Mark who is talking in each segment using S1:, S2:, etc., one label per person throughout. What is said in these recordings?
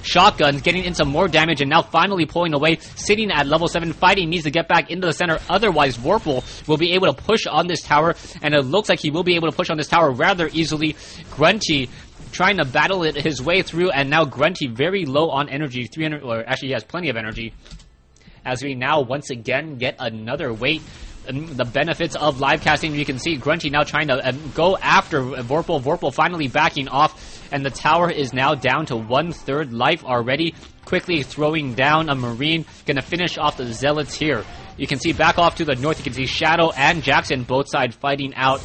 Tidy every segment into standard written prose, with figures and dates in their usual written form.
S1: shotguns, getting in some more damage, and now finally pulling away, sitting at level 7. Fighting needs to get back into the center, otherwise Vorpal will be able to push on this tower, and it looks like he will be able to push on this tower rather easily. Grunty trying to battle it his way through, and now Grunty very low on energy, 300, or actually he has plenty of energy, as we now once again get another wait. The benefits of live casting, you can see Grunty now trying to go after Vorpal. Vorpal finally backing off, and the tower is now down to 1/3 life already. Quickly throwing down a Marine, gonna finish off the Zealots here. You can see back off to the north, you can see Shadow and Jackson both sides fighting out.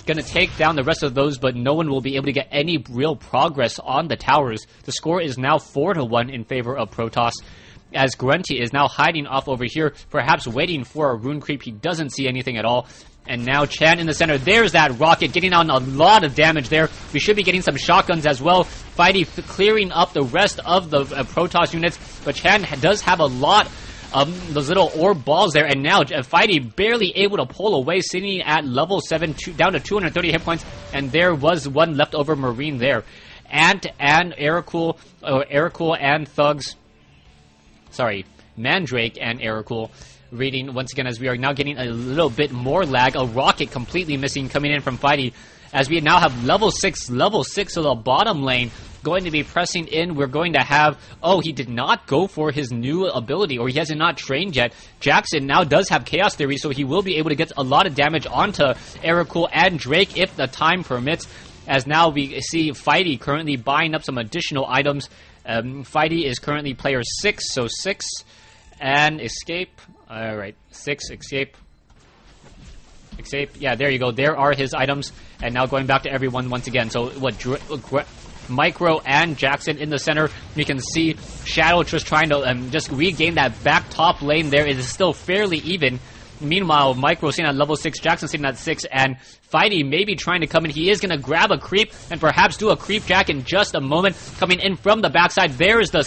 S1: Gonna take down the rest of those, but no one will be able to get any real progress on the towers. The score is now 4-1 in favor of Protoss, as Grunty is now hiding off over here, perhaps waiting for a rune creep. He doesn't see anything at all. And now Chan in the center. There's that rocket getting on a lot of damage there. We should be getting some shotguns as well. Fighty clearing up the rest of the Protoss units, but Chan does have a lot of those little orb balls there, and now Fighty barely able to pull away, sitting at level 7, down to 230 hit points, and there was one leftover Marine there. Ant and Ericool and Thugs. Sorry, Mandrake and Ericool reading once again, as we are now getting a little bit more lag. A rocket completely missing coming in from Fighty, as we now have level 6 of the bottom lane going to be pressing in. We're going to have, oh, he did not go for his new ability, or he has not trained yet. Jackson now does have Chaos Theory, so he will be able to get a lot of damage onto Ericool and Drake if the time permits, as now we see Fighty currently buying up some additional items. Fighty is currently player 6, so 6 and escape. Alright, 6, escape. Yeah, there you go. There are his items. And now going back to everyone once again. So, Micro and Jackson in the center. You can see Shadow just trying to just regain that back top lane there. It is still fairly even. Meanwhile, Micro sitting at level 6, Jackson sitting at 6, and Fighty maybe trying to come in. He is going to grab a creep and perhaps do a creep jack in just a moment. Coming in from the backside. There's the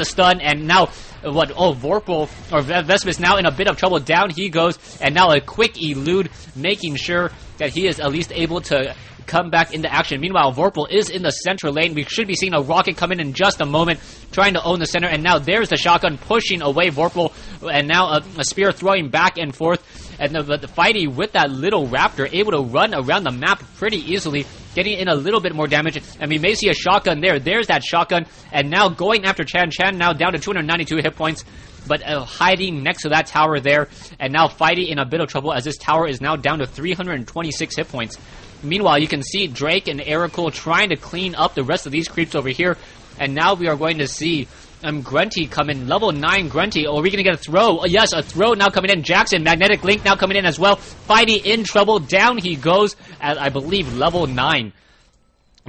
S1: stun, and now Vorpal or Vespis now in a bit of trouble. Down he goes, and now a quick elude, making sure that he is at least able to come back into action. Meanwhile, Vorpal is in the center lane. We should be seeing a rocket come in just a moment, trying to own the center, and now there's the shotgun pushing away Vorpal, and now a spear throwing back and forth, and the Fighty with that little raptor able to run around the map pretty easily, getting in a little bit more damage, and we may see a shotgun there. There's that shotgun, and now going after Chan. Chan now down to 292 hit points, but hiding next to that tower there, and now Fighty in a bit of trouble, as this tower is now down to 326 hit points. Meanwhile, you can see Drake and Ericool trying to clean up the rest of these creeps over here, and now we are going to see Grunty come in, level 9 Grunty. Oh, are we going to get a throw? Oh, yes, a throw now coming in. Jackson, Magnetic Link now coming in as well. Fighty in trouble. Down he goes at, I believe, level 9.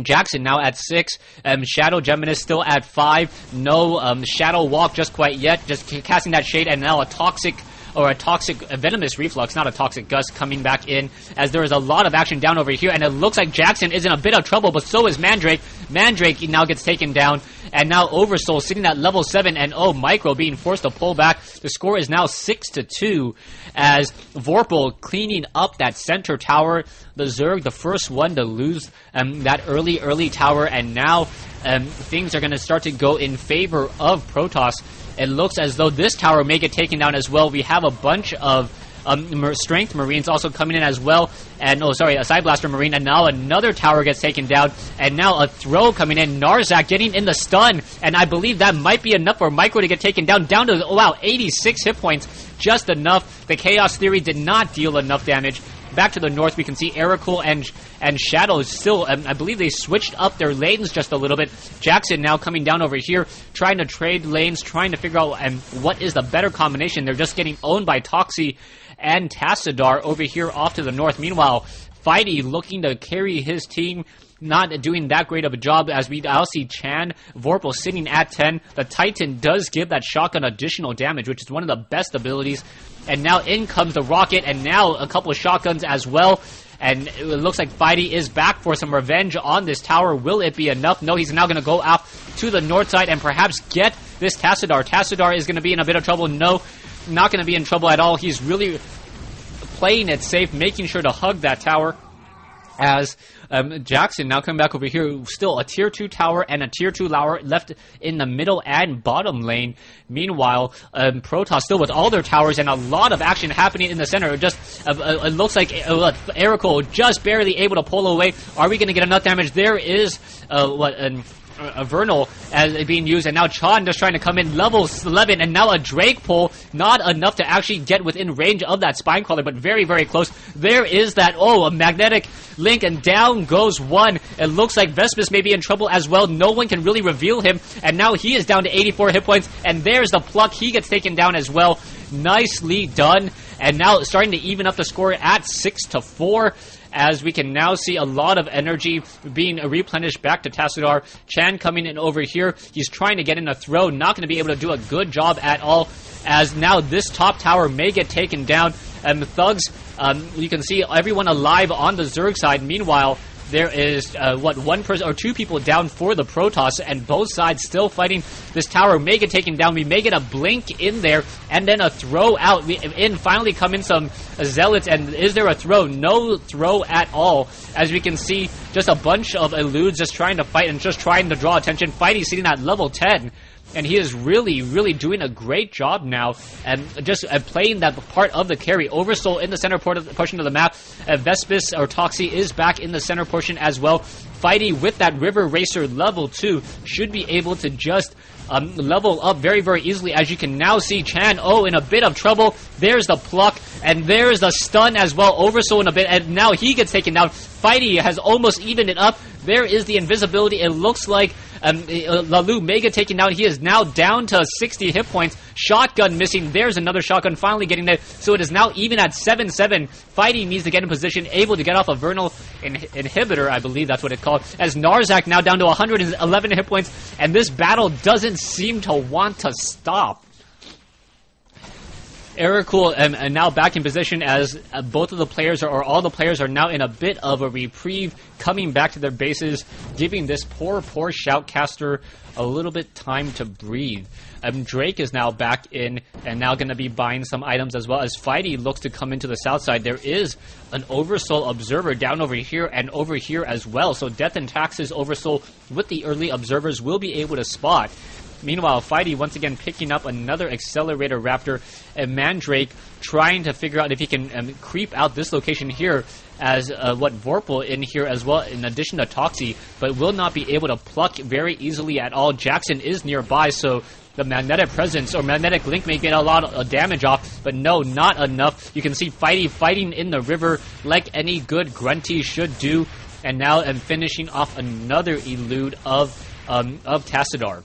S1: Jackson now at 6. Shadow Geminis still at 5. No Shadow Walk just quite yet. Just casting that shade, and now a toxic venomous reflux, not a toxic gust, coming back in, as there is a lot of action down over here, and it looks like Jackson is in a bit of trouble, but so is Mandrake. Mandrake now gets taken down, and now Oversoul sitting at level 7, and Micro being forced to pull back. The score is now 6-2, as Vorpal cleaning up that center tower. The Zerg, the first one to lose that early tower, and now things are going to start to go in favor of Protoss. It looks as though this tower may get taken down as well. We have a bunch of Strength Marines also coming in as well. And, a Side Blaster Marine. And now another tower gets taken down. And now a throw coming in. Narzak getting in the stun. And I believe that might be enough for Micro to get taken down. Down to, 86 hit points. Just enough. The Chaos Theory did not deal enough damage. Back to the north, we can see Ericool and Shadow still, I believe they switched up their lanes just a little bit. Jackson now coming down over here, trying to trade lanes, trying to figure out what is the better combination. They're just getting owned by Toxie and Tassadar over here off to the north. Meanwhile, Fighty looking to carry his team, not doing that great of a job, as I'll see Chan, Vorpal sitting at 10. The Titan does give that shotgun additional damage, which is one of the best abilities. And now in comes the rocket, and now a couple of shotguns as well. And it looks like Fighty is back for some revenge on this tower. Will it be enough? No, he's now going to go off to the north side and perhaps get this Tassadar. Tassadar is going to be in a bit of trouble. No, not going to be in trouble at all. He's really playing it safe, making sure to hug that tower. As Jackson now coming back over here, still a tier 2 tower and a tier 2 tower left in the middle and bottom lane. Meanwhile, Protoss still with all their towers and a lot of action happening in the center. Just it looks like Erical just barely able to pull away. Are we going to get enough damage? There is a Vernal as being used, and now Chan just trying to come in level 11, and now a Drake pull, not enough to actually get within range of that Spinecrawler, but very, very close. There is that, a magnetic link, and down goes one. It looks like Vespis may be in trouble as well. No one can really reveal him, and now he is down to 84 hit points, and there's the pluck. He gets taken down as well. Nicely done, and now starting to even up the score at 6-4. As we can now see a lot of energy being replenished back to Tassadar. Chan coming in over here. He's trying to get in a throw. Not going to be able to do a good job at all. As now this top tower may get taken down. And the Thugs, you can see everyone alive on the Zerg side. Meanwhile, there is, one person or two people down for the Protoss, and both sides still fighting. This tower may get taken down. We may get a blink in there, and then a throw out. Finally come in some Zealots, and is there a throw? No throw at all. As we can see, just a bunch of eludes just trying to fight and just trying to draw attention. Fighting sitting at level 10. And he is really, really doing a great job now, and just playing that part of the carry. Oversoul in the center portion of the map. Vespis or Toxie is back in the center portion as well. Fighting with that River Racer level 2 should be able to just level up very, very easily. As you can now see, Chan, in a bit of trouble. There's the pluck, and there's the stun as well. Oversoul in a bit, and now he gets taken down. Fighty has almost evened it up. There is the invisibility. It looks like Lalu Mega taken down. He is now down to 60 hit points. Shotgun missing. There's another shotgun finally getting there. So it is now even at 7-7. Fighting needs to get in position, able to get off a Vernal inhibitor, I believe that's what it's called. As Narzak now down to 111 hit points. And this battle doesn't seem to want to stop. Ericool and now back in position as both of the players or all the players are now in a bit of a reprieve, coming back to their bases, giving this poor shoutcaster a little bit time to breathe. Drake is now back in and now going to be buying some items as well as Fighty looks to come into the south side. There is an Oversoul Observer down over here and over here as well. So Death and Taxes Oversoul with the early observers will be able to spot. Meanwhile, Fighty once again picking up another Accelerator Raptor, and Mandrake trying to figure out if he can creep out this location here as Vorpal in here as well, in addition to Toxie, but will not be able to pluck very easily at all. Jackson is nearby, so the magnetic presence or magnetic link may get a lot of damage off, but no, not enough. You can see Fighty fighting in the river like any good Grunty should do, and now finishing off another elude of Tassadar.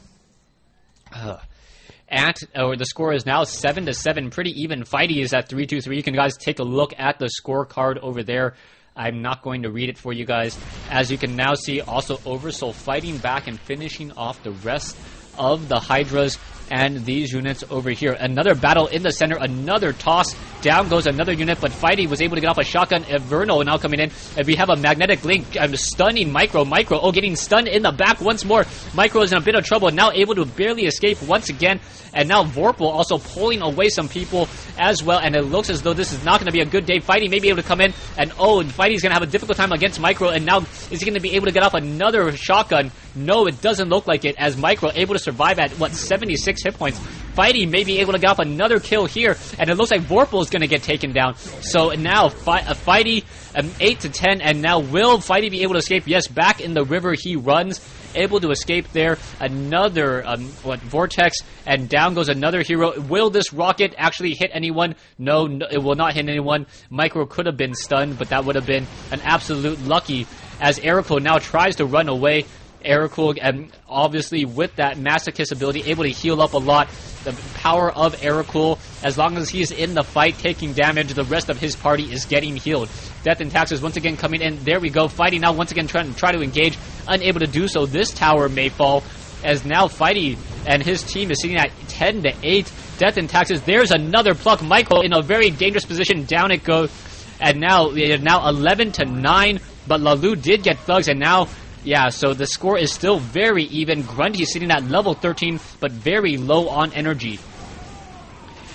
S1: The score is now 7-7, pretty even. Fighty is at 3-2-3. You can guys take a look at the scorecard over there. I'm not going to read it for you guys. As you can now see, also Oversoul fighting back and finishing off the rest of the Hydras and these units over here. Another battle in the center, another toss. Down goes another unit, but Fighty was able to get off a shotgun. Vernal now coming in. And we have a magnetic link. Stunning Micro. Getting stunned in the back once more. Micro is in a bit of trouble. Now able to barely escape once again. And now Vorpal also pulling away some people as well. And it looks as though this is not going to be a good day. Fighty may be able to come in. And Fighty's going to have a difficult time against Micro. And now is he going to be able to get off another shotgun? No, it doesn't look like it. As Micro able to survive at, 76 hit points. Fighty may be able to get off another kill here, and it looks like Vorpal is going to get taken down. So now Fighty 8-10, and now will Fighty be able to escape? Yes, back in the river he runs, able to escape there. Another Vortex, and down goes another hero. Will this rocket actually hit anyone? No, it will not hit anyone. Micro could have been stunned, but that would have been an absolute lucky, as Erico now tries to run away. Ericool, and obviously with that Masochist ability, able to heal up a lot. The power of Ericool, as long as he's in the fight taking damage, the rest of his party is getting healed. Death and Taxes once again coming in. There we go. Fighting now once again trying to engage. Unable to do so. This tower may fall, as now Fighty and his team is sitting at 10-8. Death and Taxes. There's another pluck. Michael in a very dangerous position. Down it goes. And now 11-9. But Lalu did get thugs, and now so the score is still very even. Grunty is sitting at level 13, but very low on energy.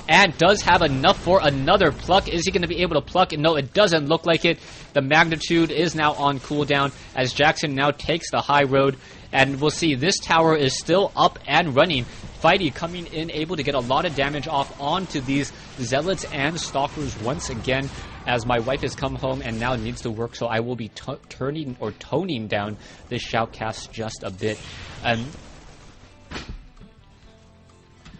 S1: and does have enough for another pluck. Is he going to be able to pluck? No, it doesn't look like it. The magnitude is now on cooldown as Jackson now takes the high road, and we'll see this tower is still up and running. Fighty coming in, able to get a lot of damage off onto these Zealots and Stalkers once again, as my wife has come home and now needs to work, so I will be turning or toning down this shoutcast just a bit.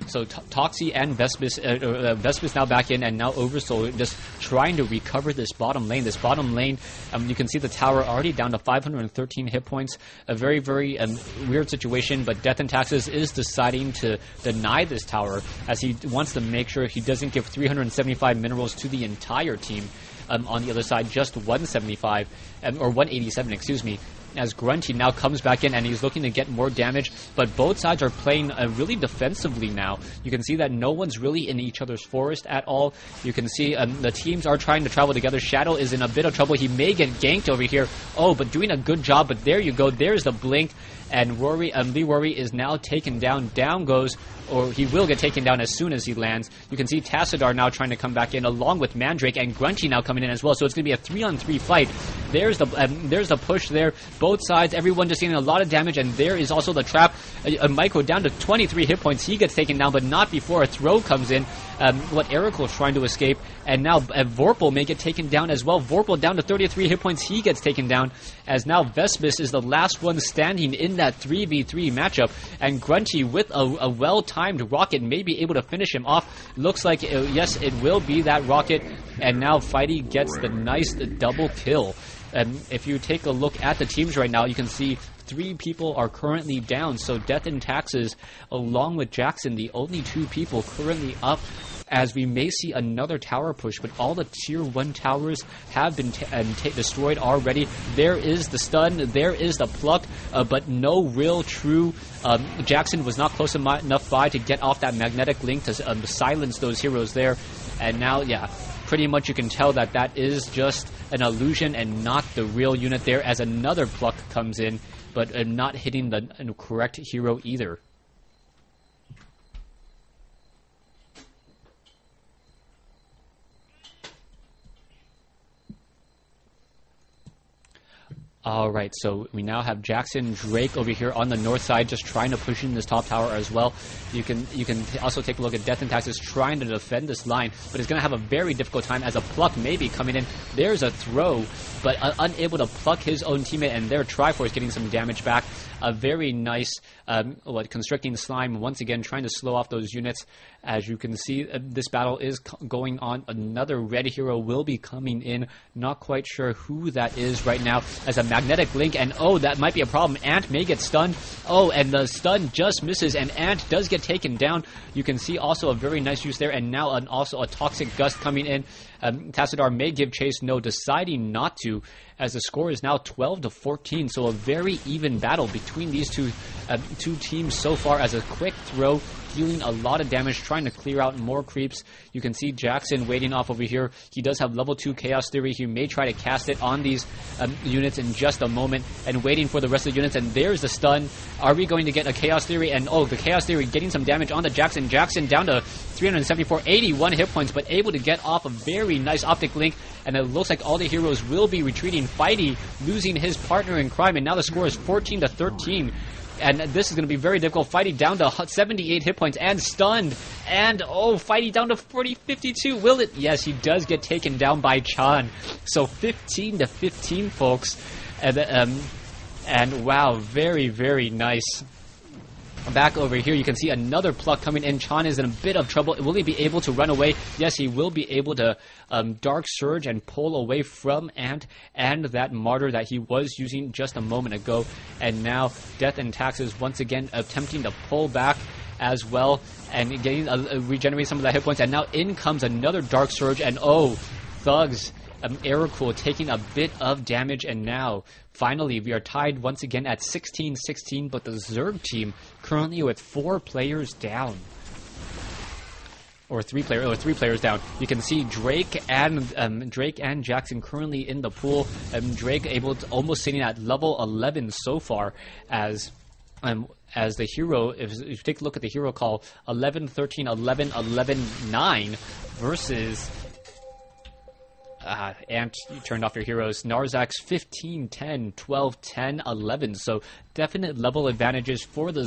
S1: So Toxie and Vespis, Vespis now back in, and now Oversoul just trying to recover this bottom lane. This bottom lane, you can see the tower already down to 513 hit points. A very, very weird situation, but Death and Taxes is deciding to deny this tower as he wants to make sure he doesn't give 375 minerals to the entire team. On the other side, just 175, or 187, excuse me, as Grunty now comes back in and he's looking to get more damage, but both sides are playing really defensively now. You can see that no one's really in each other's forest at all. You can see the teams are trying to travel together. Shadow is in a bit of trouble. He may get ganked over here. Oh, but doing a good job, but there you go. There's the blink, and Lee Rory is now taken down. Down goes, or he will get taken down as soon as he lands. You can see Tassadar now trying to come back in, along with Mandrake, and Grunty now coming in as well. So it's going to be a 3-on-3 fight. There's the push there. Both sides, everyone just getting a lot of damage, and there is also the trap. Micro down to 23 hit points. He gets taken down, but not before a throw comes in. Eric was trying to escape, and now Vorpal may get taken down as well. Vorpal down to 33 hit points. He gets taken down, as now Vespis is the last one standing in that 3v3 matchup, and Grunty with a well-timed rocket may be able to finish him off. Looks like, yes, it will be that rocket, and now Fighty gets the nice double kill. If you take a look at the teams right now, you can see 3 people are currently down. So Death and Taxes, along with Jackson, the only 2 people currently up, as we may see another tower push, but all the tier 1 towers have been destroyed already. There is the stun, there is the pluck, but no real true Jackson was not close enough by to get off that magnetic link to silence those heroes there. And now, yeah, pretty much you can tell that that is just an illusion and not the real unit there, as another pluck comes in, but not hitting the correct hero either. Alright, so we now have Jackson, Drake over here on the north side, just trying to push in this top tower as well. You can also take a look at Death and Taxes trying to defend this line, but it's going to have a very difficult time as a pluck may be coming in. There's a throw, but unable to pluck his own teammate, and there Triforce getting some damage back. A very nice constricting slime once again trying to slow off those units. As you can see, this battle is going on. Another red hero will be coming in. Not quite sure who that is right now, as a magnetic link, and oh, that might be a problem. Ant may get stunned. Oh, and the stun just misses, and Ant does get taken down. You can see also a very nice use there, and now also a toxic gust coming in. Tassadar may give chase, no, deciding not to, as the score is now 12-14. So a very even battle between these two teams so far, as a quick throw dealing a lot of damage, trying to clear out more creeps. You can see Jackson waiting off over here. He does have level 2 Chaos Theory. He may try to cast it on these units in just a moment, and waiting for the rest of the units, and there's the stun. Are we going to get a Chaos Theory? And oh, the Chaos Theory getting some damage on the Jackson. Jackson down to 374, 81 hit points, but able to get off a very nice optic link, and it looks like all the heroes will be retreating. Fighty losing his partner in crime, and now the score is 14-13. And this is going to be very difficult. Fighty down to 78 hit points and stunned. And, oh, Fighty down to 52. Will it? Yes, he does get taken down by Chan. So 15-15, folks. And wow, very, very nice. Back over here, you can see another pluck coming in. Chan is in a bit of trouble. Will he be able to run away? Yes, he will be able to Dark Surge and pull away from Ant and that Martyr that he was using just a moment ago. And now Death and Taxes once again attempting to pull back as well and getting regenerating some of that hit points. And now in comes another Dark Surge, and oh, Thugs. Ericool taking a bit of damage, and now finally we are tied once again at 16-16, but the Zerg team currently with 4 players down. Or three players down. You can see Drake and Jackson currently in the pool. Drake able to almost sitting at level 11 so far, as as the hero, if you take a look at the hero call, 11, 13, 11, 11, 9 versus Ant, you turned off your heroes. Narzak's 15, 10, 12, 10, 11. So definite level advantages for the